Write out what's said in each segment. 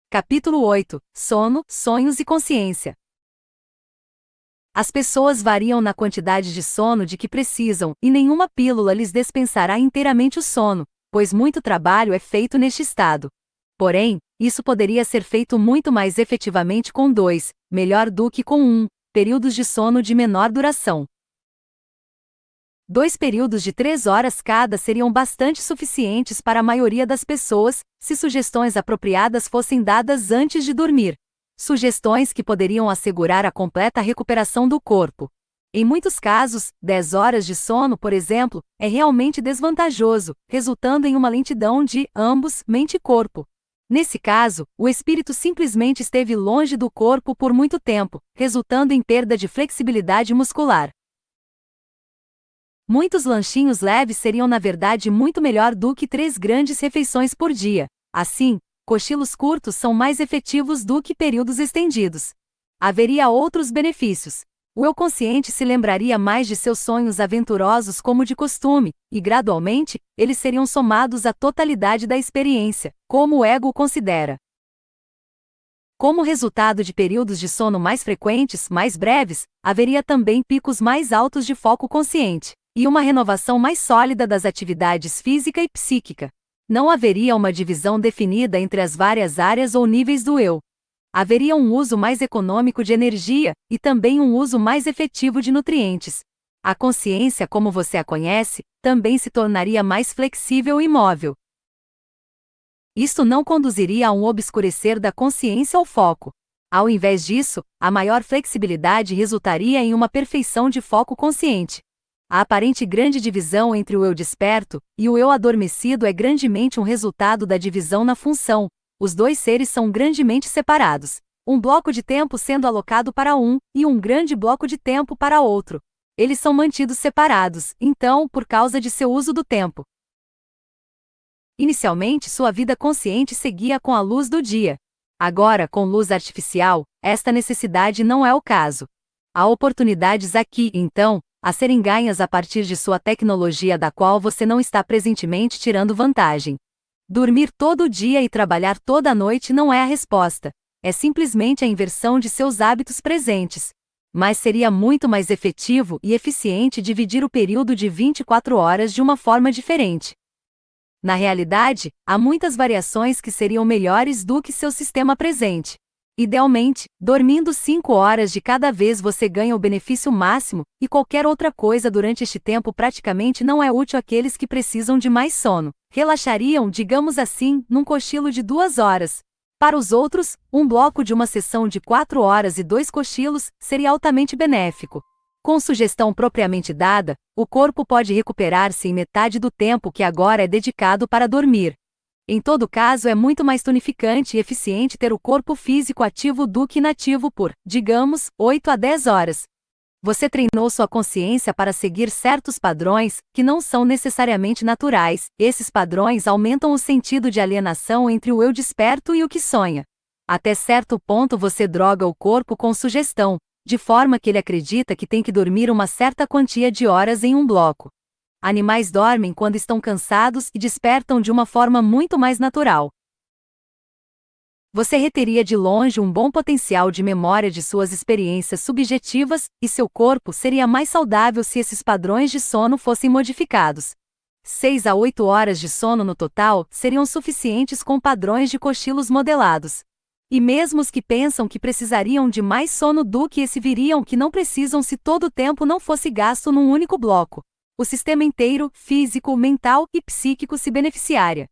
Capítulo 8. Sono, sonhos e consciência. As pessoas variam na quantidade de sono de que precisam, e nenhuma pílula lhes dispensará inteiramente o sono, pois muito trabalho é feito neste estado. Porém, isso poderia ser feito muito mais efetivamente com 2, melhor do que com 1, períodos de sono de menor duração. 2 períodos de 3 horas cada seriam bastante suficientes para a maioria das pessoas, se sugestões apropriadas fossem dadas antes de dormir. Sugestões que poderiam assegurar a completa recuperação do corpo. Em muitos casos, 10 horas de sono, por exemplo, é realmente desvantajoso, resultando em uma lentidão de ambos, mente e corpo. Nesse caso, o espírito simplesmente esteve longe do corpo por muito tempo, resultando em perda de flexibilidade muscular. Muitos lanchinhos leves seriam na verdade muito melhor do que 3 grandes refeições por dia. Assim, cochilos curtos são mais efetivos do que períodos estendidos. Haveria outros benefícios. O eu consciente se lembraria mais de seus sonhos aventurosos como de costume, e gradualmente, eles seriam somados à totalidade da experiência, como o ego o considera. Como resultado de períodos de sono mais frequentes, mais breves, haveria também picos mais altos de foco consciente e uma renovação mais sólida das atividades física e psíquica. Não haveria uma divisão definida entre as várias áreas ou níveis do eu. Haveria um uso mais econômico de energia, e também um uso mais efetivo de nutrientes. A consciência, como você a conhece, também se tornaria mais flexível e móvel. Isto não conduziria a um obscurecer da consciência ou foco. Ao invés disso, a maior flexibilidade resultaria em uma perfeição de foco consciente. A aparente grande divisão entre o eu desperto e o eu adormecido é grandemente um resultado da divisão na função. Os dois seres são grandemente separados. Um bloco de tempo sendo alocado para um, e um grande bloco de tempo para outro. Eles são mantidos separados, então, por causa de seu uso do tempo. Inicialmente, sua vida consciente seguia com a luz do dia. Agora, com luz artificial, esta necessidade não é o caso. Há oportunidades aqui, então, a serem ganhas a partir de sua tecnologia da qual você não está presentemente tirando vantagem. Dormir todo dia e trabalhar toda a noite não é a resposta. É simplesmente a inversão de seus hábitos presentes. Mas seria muito mais efetivo e eficiente dividir o período de 24 horas de uma forma diferente. Na realidade, há muitas variações que seriam melhores do que seu sistema presente. Idealmente, dormindo 5 horas de cada vez você ganha o benefício máximo, e qualquer outra coisa durante este tempo praticamente não é útil àqueles que precisam de mais sono. Relaxariam, digamos assim, num cochilo de 2 horas. Para os outros, um bloco de uma sessão de 4 horas e 2 cochilos seria altamente benéfico. Com sugestão propriamente dada, o corpo pode recuperar-se em metade do tempo que agora é dedicado para dormir. Em todo caso, é muito mais tonificante e eficiente ter o corpo físico ativo do que inativo por, digamos, 8 a 10 horas. Você treinou sua consciência para seguir certos padrões, que não são necessariamente naturais. Esses padrões aumentam o sentido de alienação entre o eu desperto e o que sonha. Até certo ponto você droga o corpo com sugestão, de forma que ele acredita que tem que dormir uma certa quantia de horas em um bloco. Animais dormem quando estão cansados e despertam de uma forma muito mais natural. Você reteria de longe um bom potencial de memória de suas experiências subjetivas, e seu corpo seria mais saudável se esses padrões de sono fossem modificados. 6 a 8 horas de sono no total seriam suficientes com padrões de cochilos modelados. E mesmo os que pensam que precisariam de mais sono do que esse viriam que não precisam se todo o tempo não fosse gasto num único bloco. O sistema inteiro, físico, mental e psíquico se beneficiaria.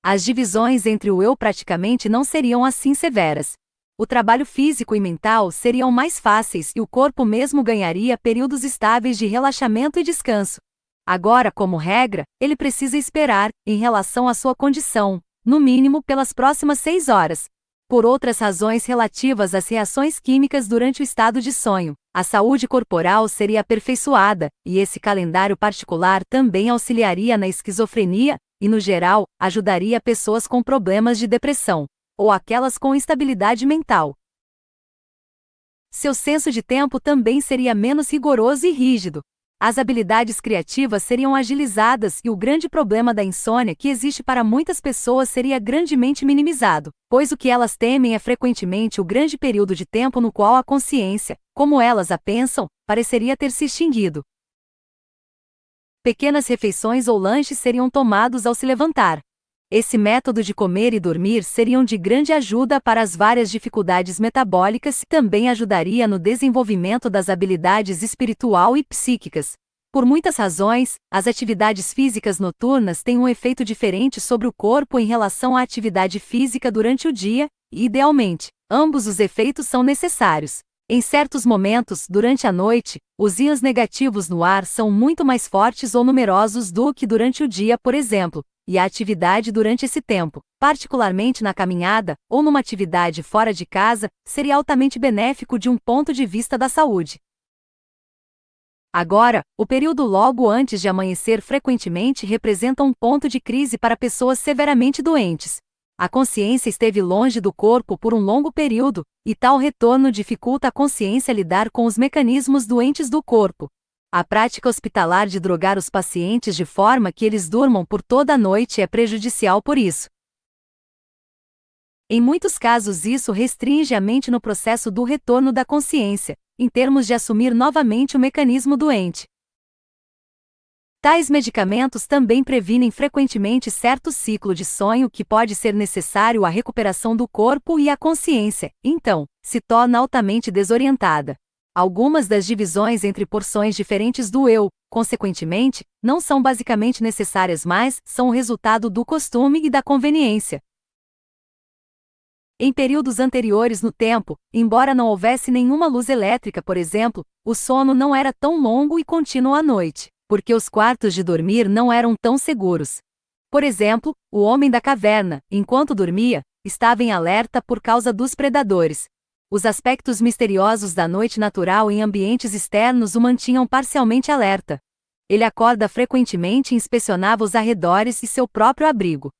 As divisões entre o eu praticamente não seriam assim severas. O trabalho físico e mental seriam mais fáceis e o corpo mesmo ganharia períodos estáveis de relaxamento e descanso. Agora, como regra, ele precisa esperar, em relação à sua condição, no mínimo pelas próximas 6 horas. Por outras razões relativas às reações químicas durante o estado de sonho, a saúde corporal seria aperfeiçoada, e esse calendário particular também auxiliaria na esquizofrenia, e no geral, ajudaria pessoas com problemas de depressão, ou aquelas com instabilidade mental. Seu senso de tempo também seria menos rigoroso e rígido. As habilidades criativas seriam agilizadas e o grande problema da insônia que existe para muitas pessoas seria grandemente minimizado, pois o que elas temem é frequentemente o grande período de tempo no qual a consciência, como elas a pensam, pareceria ter se extinguido. Pequenas refeições ou lanches seriam tomados ao se levantar. Esse método de comer e dormir seriam de grande ajuda para as várias dificuldades metabólicas e também ajudaria no desenvolvimento das habilidades espiritual e psíquicas. Por muitas razões, as atividades físicas noturnas têm um efeito diferente sobre o corpo em relação à atividade física durante o dia, e, idealmente, ambos os efeitos são necessários. Em certos momentos, durante a noite, os íons negativos no ar são muito mais fortes ou numerosos do que durante o dia, por exemplo, e a atividade durante esse tempo, particularmente na caminhada ou numa atividade fora de casa, seria altamente benéfico de um ponto de vista da saúde. Agora, o período logo antes de amanhecer frequentemente representa um ponto de crise para pessoas severamente doentes. A consciência esteve longe do corpo por um longo período, e tal retorno dificulta a consciência lidar com os mecanismos doentes do corpo. A prática hospitalar de drogar os pacientes de forma que eles durmam por toda a noite é prejudicial por isso. Em muitos casos isso restringe a mente no processo do retorno da consciência, em termos de assumir novamente o mecanismo doente. Tais medicamentos também previnem frequentemente certo ciclo de sonho que pode ser necessário à recuperação do corpo e a consciência, então, se torna altamente desorientada. Algumas das divisões entre porções diferentes do eu, consequentemente, não são basicamente necessárias, mas são o resultado do costume e da conveniência. Em períodos anteriores no tempo, embora não houvesse nenhuma luz elétrica, por exemplo, o sono não era tão longo e contínuo à noite, porque os quartos de dormir não eram tão seguros. Por exemplo, o homem da caverna, enquanto dormia, estava em alerta por causa dos predadores. Os aspectos misteriosos da noite natural em ambientes externos o mantinham parcialmente alerta. Ele acorda frequentemente e inspecionava os arredores e seu próprio abrigo.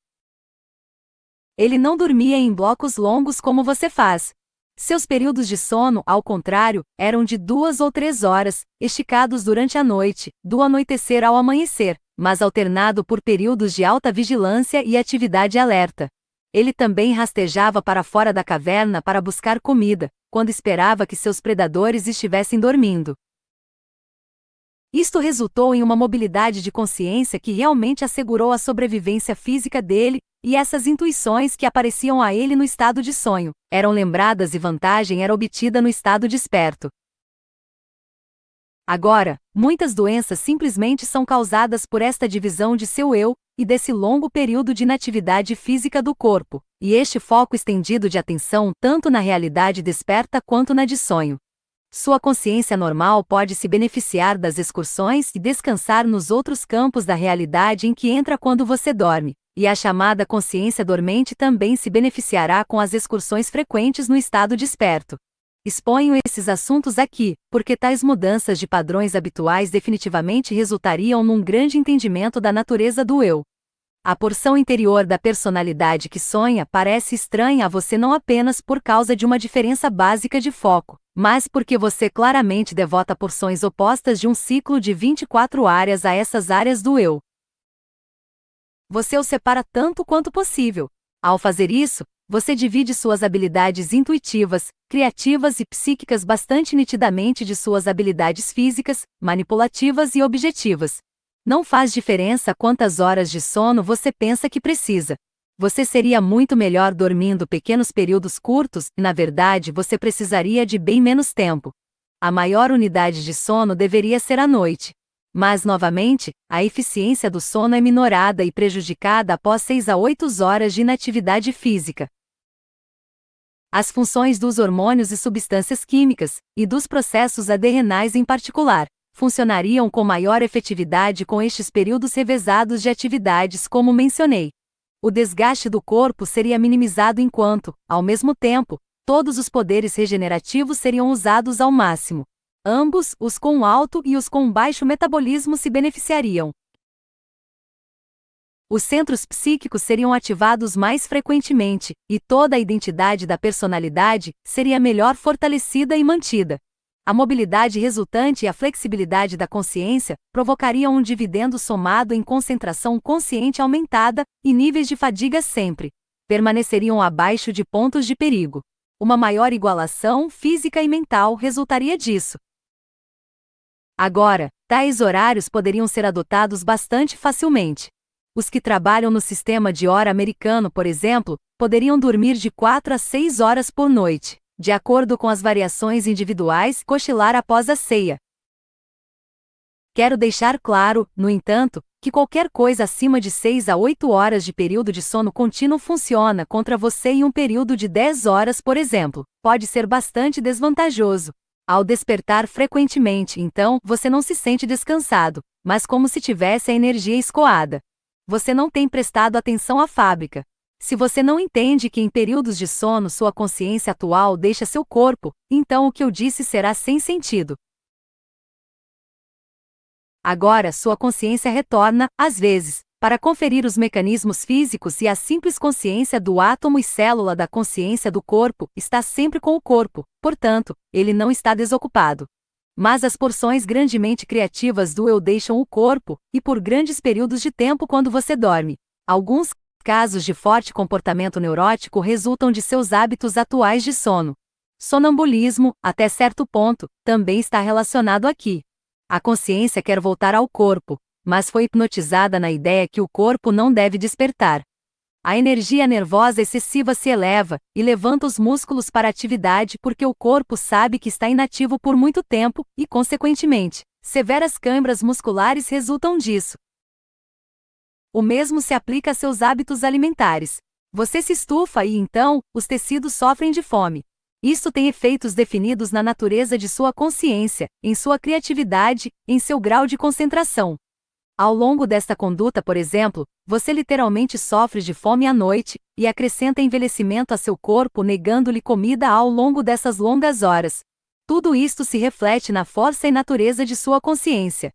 Ele não dormia em blocos longos como você faz. Seus períodos de sono, ao contrário, eram de 2 ou 3 horas, esticados durante a noite, do anoitecer ao amanhecer, mas alternado por períodos de alta vigilância e atividade alerta. Ele também rastejava para fora da caverna para buscar comida, quando esperava que seus predadores estivessem dormindo. Isto resultou em uma mobilidade de consciência que realmente assegurou a sobrevivência física dele, e essas intuições que apareciam a ele no estado de sonho eram lembradas e vantagem era obtida no estado desperto. Agora, muitas doenças simplesmente são causadas por esta divisão de seu eu, e desse longo período de inatividade física do corpo, e este foco estendido de atenção tanto na realidade desperta quanto na de sonho. Sua consciência normal pode se beneficiar das excursões e descansar nos outros campos da realidade em que entra quando você dorme, e a chamada consciência dormente também se beneficiará com as excursões frequentes no estado desperto. Exponho esses assuntos aqui, porque tais mudanças de padrões habituais definitivamente resultariam num grande entendimento da natureza do eu. A porção interior da personalidade que sonha parece estranha a você não apenas por causa de uma diferença básica de foco, mas porque você claramente devota porções opostas de um ciclo de 24 áreas a essas áreas do eu. Você os separa tanto quanto possível. Ao fazer isso, você divide suas habilidades intuitivas, criativas e psíquicas bastante nitidamente de suas habilidades físicas, manipulativas e objetivas. Não faz diferença quantas horas de sono você pensa que precisa. Você seria muito melhor dormindo pequenos períodos curtos e, na verdade, você precisaria de bem menos tempo. A maior unidade de sono deveria ser à noite. Mas, novamente, a eficiência do sono é minorada e prejudicada após 6 a 8 horas de inatividade física. As funções dos hormônios e substâncias químicas, e dos processos adrenais em particular, funcionariam com maior efetividade com estes períodos revezados de atividades como mencionei. O desgaste do corpo seria minimizado enquanto, ao mesmo tempo, todos os poderes regenerativos seriam usados ao máximo. Ambos, os com alto e os com baixo metabolismo, se beneficiariam. Os centros psíquicos seriam ativados mais frequentemente, e toda a identidade da personalidade seria melhor fortalecida e mantida. A mobilidade resultante e a flexibilidade da consciência provocariam um dividendo somado em concentração consciente aumentada e níveis de fadiga sempre permaneceriam abaixo de pontos de perigo. Uma maior igualação física e mental resultaria disso. Agora, tais horários poderiam ser adotados bastante facilmente. Os que trabalham no sistema de hora americano, por exemplo, poderiam dormir de 4 a 6 horas por noite, de acordo com as variações individuais, cochilar após a ceia. Quero deixar claro, no entanto, que qualquer coisa acima de 6 a 8 horas de período de sono contínuo funciona contra você e um período de 10 horas, por exemplo, pode ser bastante desvantajoso. Ao despertar frequentemente, então, você não se sente descansado, mas como se tivesse a energia escoada. Você não tem prestado atenção à fábrica. Se você não entende que em períodos de sono sua consciência atual deixa seu corpo, então o que eu disse será sem sentido. Agora sua consciência retorna, às vezes, para conferir os mecanismos físicos e a simples consciência do átomo e célula da consciência do corpo está sempre com o corpo, portanto, ele não está desocupado. Mas as porções grandemente criativas do eu deixam o corpo, e por grandes períodos de tempo quando você dorme. Alguns casos de forte comportamento neurótico resultam de seus hábitos atuais de sono. Sonambulismo, até certo ponto, também está relacionado aqui. A consciência quer voltar ao corpo, mas foi hipnotizada na ideia que o corpo não deve despertar. A energia nervosa excessiva se eleva e levanta os músculos para atividade porque o corpo sabe que está inativo por muito tempo e, consequentemente, severas câimbras musculares resultam disso. O mesmo se aplica a seus hábitos alimentares. Você se estufa e, então, os tecidos sofrem de fome. Isto tem efeitos definidos na natureza de sua consciência, em sua criatividade, em seu grau de concentração. Ao longo desta conduta, por exemplo, você literalmente sofre de fome à noite, e acrescenta envelhecimento a seu corpo negando-lhe comida ao longo dessas longas horas. Tudo isto se reflete na força e natureza de sua consciência.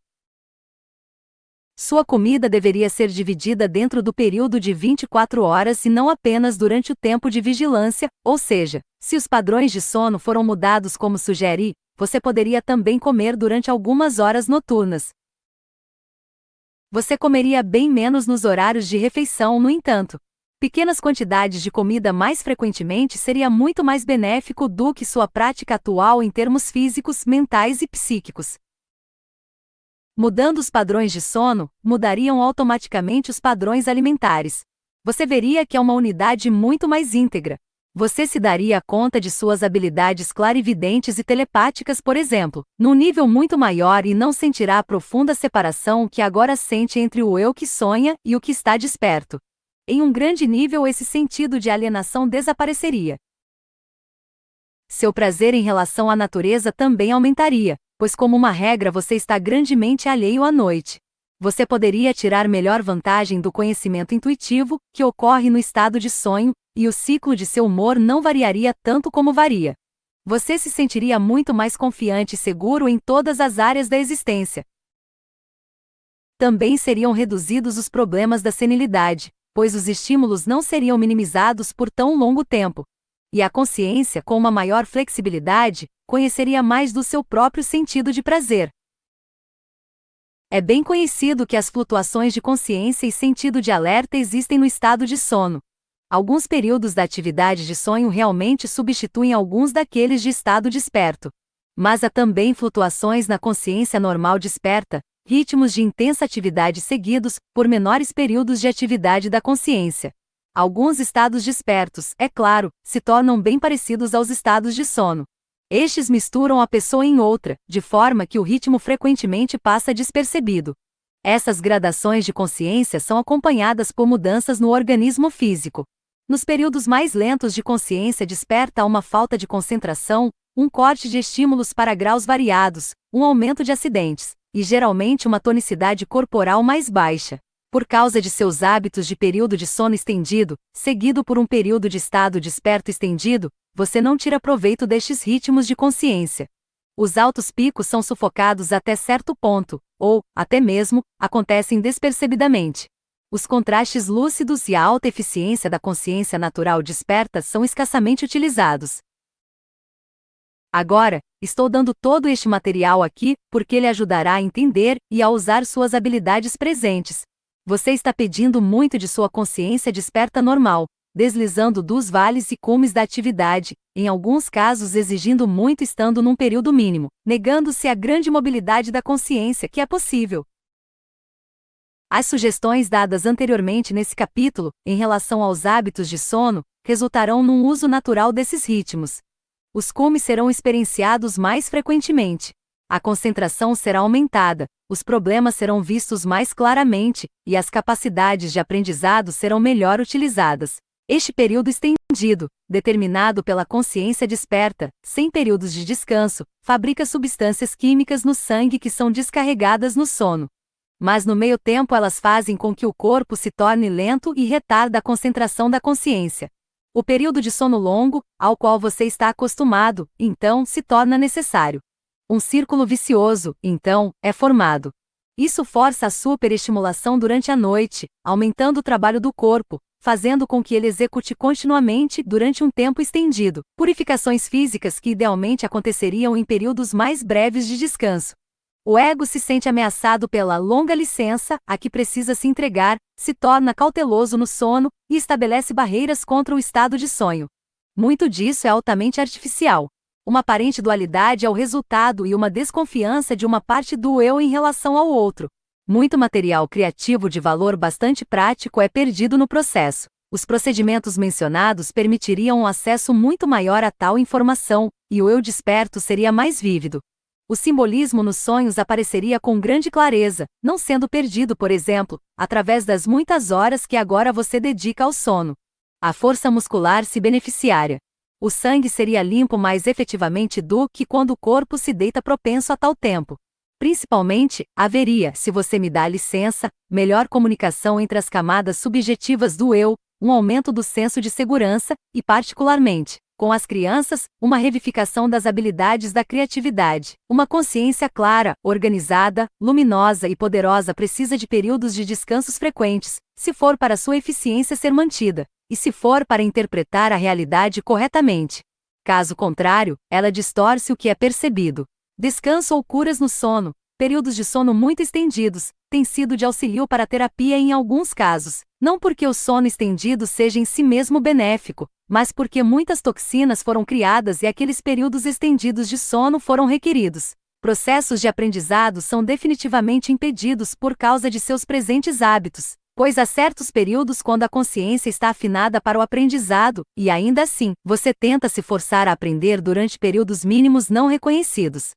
Sua comida deveria ser dividida dentro do período de 24 horas e não apenas durante o tempo de vigilância, ou seja, se os padrões de sono foram mudados como sugere, você poderia também comer durante algumas horas noturnas. Você comeria bem menos nos horários de refeição, no entanto. Pequenas quantidades de comida mais frequentemente seria muito mais benéfico do que sua prática atual em termos físicos, mentais e psíquicos. Mudando os padrões de sono, mudariam automaticamente os padrões alimentares. Você veria que é uma unidade muito mais íntegra. Você se daria conta de suas habilidades clarividentes e telepáticas, por exemplo, num nível muito maior e não sentirá a profunda separação que agora sente entre o eu que sonha e o que está desperto. Em um grande nível, esse sentido de alienação desapareceria. Seu prazer em relação à natureza também aumentaria, pois como uma regra você está grandemente alheio à noite. Você poderia tirar melhor vantagem do conhecimento intuitivo, que ocorre no estado de sonho, e o ciclo de seu humor não variaria tanto como varia. Você se sentiria muito mais confiante e seguro em todas as áreas da existência. Também seriam reduzidos os problemas da senilidade, pois os estímulos não seriam minimizados por tão longo tempo. E a consciência, com uma maior flexibilidade, conheceria mais do seu próprio sentido de prazer. É bem conhecido que as flutuações de consciência e sentido de alerta existem no estado de sono. Alguns períodos da atividade de sonho realmente substituem alguns daqueles de estado desperto. Mas há também flutuações na consciência normal desperta, ritmos de intensa atividade seguidos por menores períodos de atividade da consciência. Alguns estados despertos, é claro, se tornam bem parecidos aos estados de sono. Estes misturam a pessoa em outra, de forma que o ritmo frequentemente passa despercebido. Essas gradações de consciência são acompanhadas por mudanças no organismo físico. Nos períodos mais lentos de consciência desperta uma falta de concentração, um corte de estímulos para graus variados, um aumento de acidentes, e geralmente uma tonicidade corporal mais baixa. Por causa de seus hábitos de período de sono estendido, seguido por um período de estado desperto estendido, você não tira proveito destes ritmos de consciência. Os altos picos são sufocados até certo ponto, ou, até mesmo, acontecem despercebidamente. Os contrastes lúcidos e a alta eficiência da consciência natural desperta são escassamente utilizados. Agora, Estou dando todo este material aqui porque ele ajudará a entender e a usar suas habilidades presentes. Você está pedindo muito de sua consciência desperta normal, deslizando dos vales e cumes da atividade, em alguns casos exigindo muito estando num período mínimo, negando-se a grande mobilidade da consciência que é possível. As sugestões dadas anteriormente nesse capítulo, em relação aos hábitos de sono, resultarão num uso natural desses ritmos. Os cumes serão experienciados mais frequentemente. A concentração será aumentada, os problemas serão vistos mais claramente, e as capacidades de aprendizado serão melhor utilizadas. Este período estendido, determinado pela consciência desperta, sem períodos de descanso, fabrica substâncias químicas no sangue que são descarregadas no sono. Mas no meio tempo elas fazem com que o corpo se torne lento e retarda a concentração da consciência. O período de sono longo, ao qual você está acostumado, então, se torna necessário. Um círculo vicioso, então, é formado. Isso força a superestimulação durante a noite, aumentando o trabalho do corpo, fazendo com que ele execute continuamente durante um tempo estendido, purificações físicas que idealmente aconteceriam em períodos mais breves de descanso. O ego se sente ameaçado pela longa licença a que precisa se entregar, se torna cauteloso no sono e estabelece barreiras contra o estado de sonho. Muito disso é altamente artificial. Uma aparente dualidade é o resultado e uma desconfiança de uma parte do eu em relação ao outro. Muito material criativo de valor bastante prático é perdido no processo. Os procedimentos mencionados permitiriam um acesso muito maior a tal informação, e o eu desperto seria mais vívido. O simbolismo nos sonhos apareceria com grande clareza, não sendo perdido, por exemplo, através das muitas horas que agora você dedica ao sono. A força muscular se beneficiaria. O sangue seria limpo mais efetivamente do que quando o corpo se deita propenso a tal tempo. Principalmente, haveria, se você me dá licença, melhor comunicação entre as camadas subjetivas do eu, um aumento do senso de segurança e, particularmente, com as crianças, uma revivificação das habilidades da criatividade. Uma consciência clara, organizada, luminosa e poderosa precisa de períodos de descansos frequentes, se for para sua eficiência ser mantida, e se for para interpretar a realidade corretamente. Caso contrário, ela distorce o que é percebido. Descanso ou curas no sono, períodos de sono muito estendidos, têm sido de auxílio para a terapia em alguns casos, não porque o sono estendido seja em si mesmo benéfico, mas porque muitas toxinas foram criadas e aqueles períodos estendidos de sono foram requeridos. Processos de aprendizado são definitivamente impedidos por causa de seus presentes hábitos, pois há certos períodos quando a consciência está afinada para o aprendizado, e ainda assim, você tenta se forçar a aprender durante períodos mínimos não reconhecidos.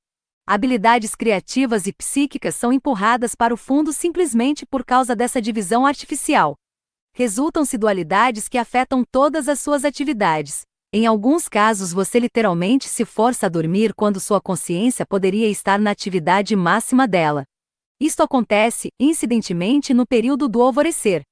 Habilidades criativas e psíquicas são empurradas para o fundo simplesmente por causa dessa divisão artificial. Resultam-se dualidades que afetam todas as suas atividades. Em alguns casos você literalmente se força a dormir quando sua consciência poderia estar na atividade máxima dela. Isto acontece, incidentemente, no período do alvorecer.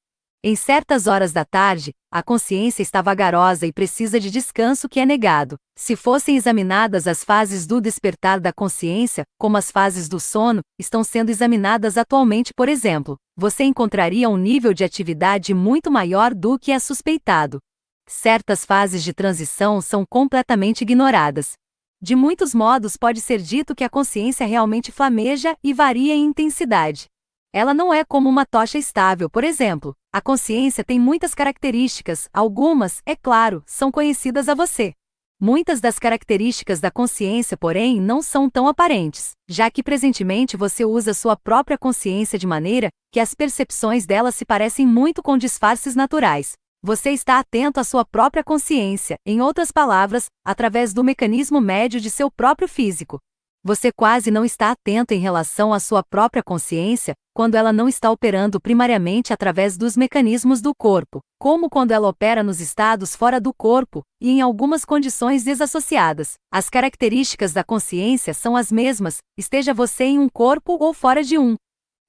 Em certas horas da tarde, a consciência está vagarosa e precisa de descanso que é negado. Se fossem examinadas as fases do despertar da consciência, como as fases do sono, estão sendo examinadas atualmente, por exemplo, você encontraria um nível de atividade muito maior do que é suspeitado. Certas fases de transição são completamente ignoradas. De muitos modos pode ser dito que a consciência realmente flameja e varia em intensidade. Ela não é como uma tocha estável, por exemplo. A consciência tem muitas características, algumas, é claro, são conhecidas a você. Muitas das características da consciência, porém, não são tão aparentes, já que presentemente você usa sua própria consciência de maneira que as percepções dela se parecem muito com disfarces naturais. Você está atento à sua própria consciência, em outras palavras, através do mecanismo médio de seu próprio físico. Você quase não está atento em relação à sua própria consciência, quando ela não está operando primariamente através dos mecanismos do corpo, como quando ela opera nos estados fora do corpo, e em algumas condições desassociadas. As características da consciência são as mesmas, esteja você em um corpo ou fora de um.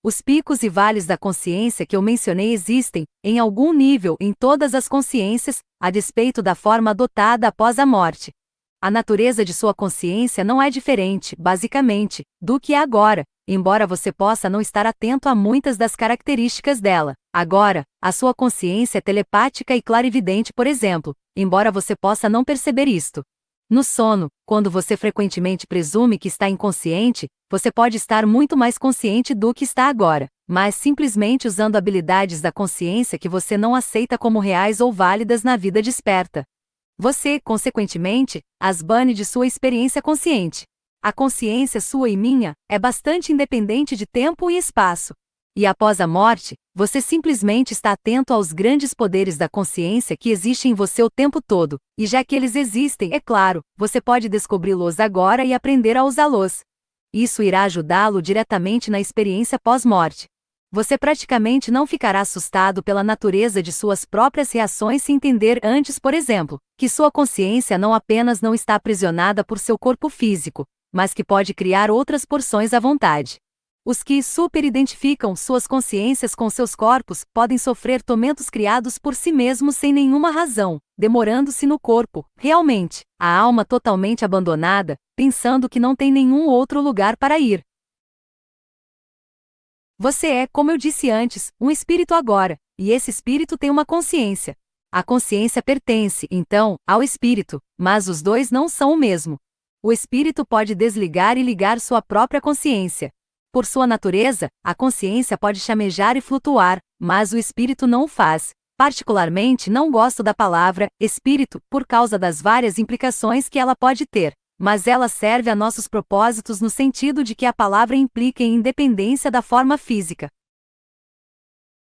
Os picos e vales da consciência que eu mencionei existem, em algum nível, em todas as consciências, a despeito da forma adotada após a morte. A natureza de sua consciência não é diferente, basicamente, do que é agora, embora você possa não estar atento a muitas das características dela. Agora, a sua consciência é telepática e clarividente, por exemplo, embora você possa não perceber isto. No sono, quando você frequentemente presume que está inconsciente, você pode estar muito mais consciente do que está agora, mas simplesmente usando habilidades da consciência que você não aceita como reais ou válidas na vida desperta. Você, consequentemente, as bane de sua experiência consciente. A consciência sua e minha é bastante independente de tempo e espaço. E após a morte, você simplesmente está atento aos grandes poderes da consciência que existem em você o tempo todo, e já que eles existem, é claro, você pode descobri-los agora e aprender a usá-los. Isso irá ajudá-lo diretamente na experiência pós-morte. Você praticamente não ficará assustado pela natureza de suas próprias reações se entender antes, por exemplo, que sua consciência não apenas não está aprisionada por seu corpo físico, mas que pode criar outras porções à vontade. Os que superidentificam suas consciências com seus corpos podem sofrer tormentos criados por si mesmos sem nenhuma razão, demorando-se no corpo, realmente, a alma totalmente abandonada, pensando que não tem nenhum outro lugar para ir. Você é, como eu disse antes, um espírito agora, e esse espírito tem uma consciência. A consciência pertence, então, ao espírito, mas os dois não são o mesmo. O espírito pode desligar e ligar sua própria consciência. Por sua natureza, a consciência pode chamejar e flutuar, mas o espírito não o faz. Particularmente, não gosto da palavra espírito por causa das várias implicações que ela pode ter, mas ela serve a nossos propósitos no sentido de que a palavra implica em independência da forma física.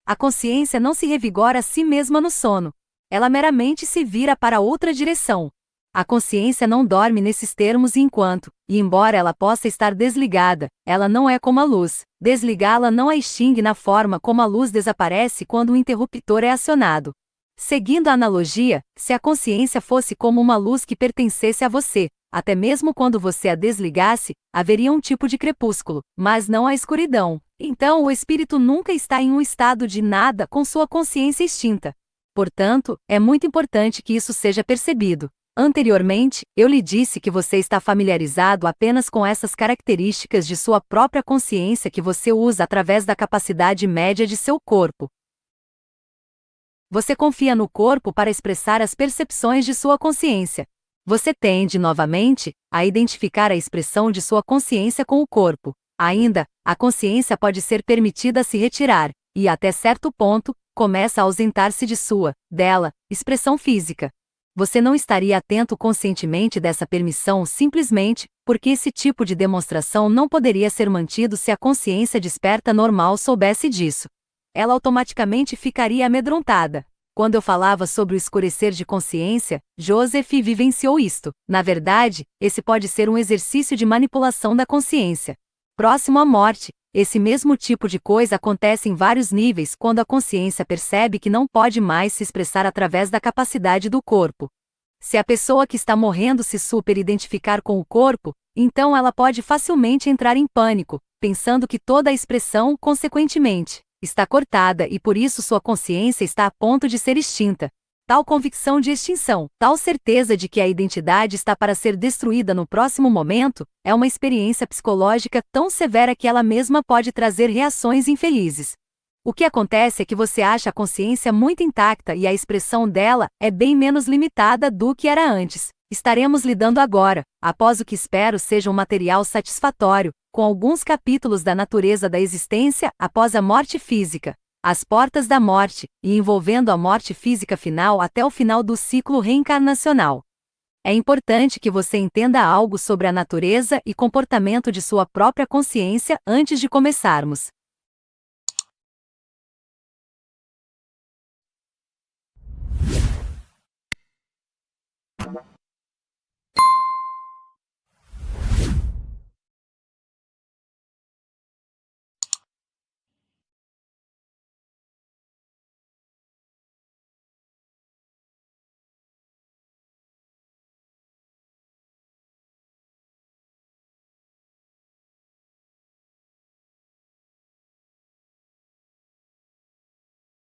A consciência não se revigora a si mesma no sono. Ela meramente se vira para outra direção. A consciência não dorme nesses termos enquanto, e embora ela possa estar desligada, ela não é como a luz. Desligá-la não a extingue na forma como a luz desaparece quando o interruptor é acionado. Seguindo a analogia, se a consciência fosse como uma luz que pertencesse a você, até mesmo quando você a desligasse, haveria um tipo de crepúsculo, mas não a escuridão. Então o espírito nunca está em um estado de nada com sua consciência extinta. Portanto, é muito importante que isso seja percebido. Anteriormente, eu lhe disse que você está familiarizado apenas com essas características de sua própria consciência que você usa através da capacidade média de seu corpo. Você confia no corpo para expressar as percepções de sua consciência. Você tende, novamente, a identificar a expressão de sua consciência com o corpo. Ainda, a consciência pode ser permitida a se retirar, e, até certo ponto, começa a ausentar-se dela, expressão física. Você não estaria atento conscientemente dessa permissão simplesmente porque esse tipo de demonstração não poderia ser mantido se a consciência desperta normal soubesse disso. Ela automaticamente ficaria amedrontada. Quando eu falava sobre o escurecer de consciência, Joseph vivenciou isto. Na verdade, esse pode ser um exercício de manipulação da consciência. Próximo à morte, esse mesmo tipo de coisa acontece em vários níveis quando a consciência percebe que não pode mais se expressar através da capacidade do corpo. Se a pessoa que está morrendo se superidentificar com o corpo, então ela pode facilmente entrar em pânico, pensando que toda a expressão, consequentemente, está cortada e por isso sua consciência está a ponto de ser extinta. Tal convicção de extinção, tal certeza de que a identidade está para ser destruída no próximo momento, é uma experiência psicológica tão severa que ela mesma pode trazer reações infelizes. O que acontece é que você acha a consciência muito intacta e a expressão dela é bem menos limitada do que era antes. Estaremos lidando agora, após o que espero seja um material satisfatório, com alguns capítulos da natureza da existência após a morte física, as portas da morte, e envolvendo a morte física final até o final do ciclo reencarnacional. É importante que você entenda algo sobre a natureza e comportamento de sua própria consciência antes de começarmos.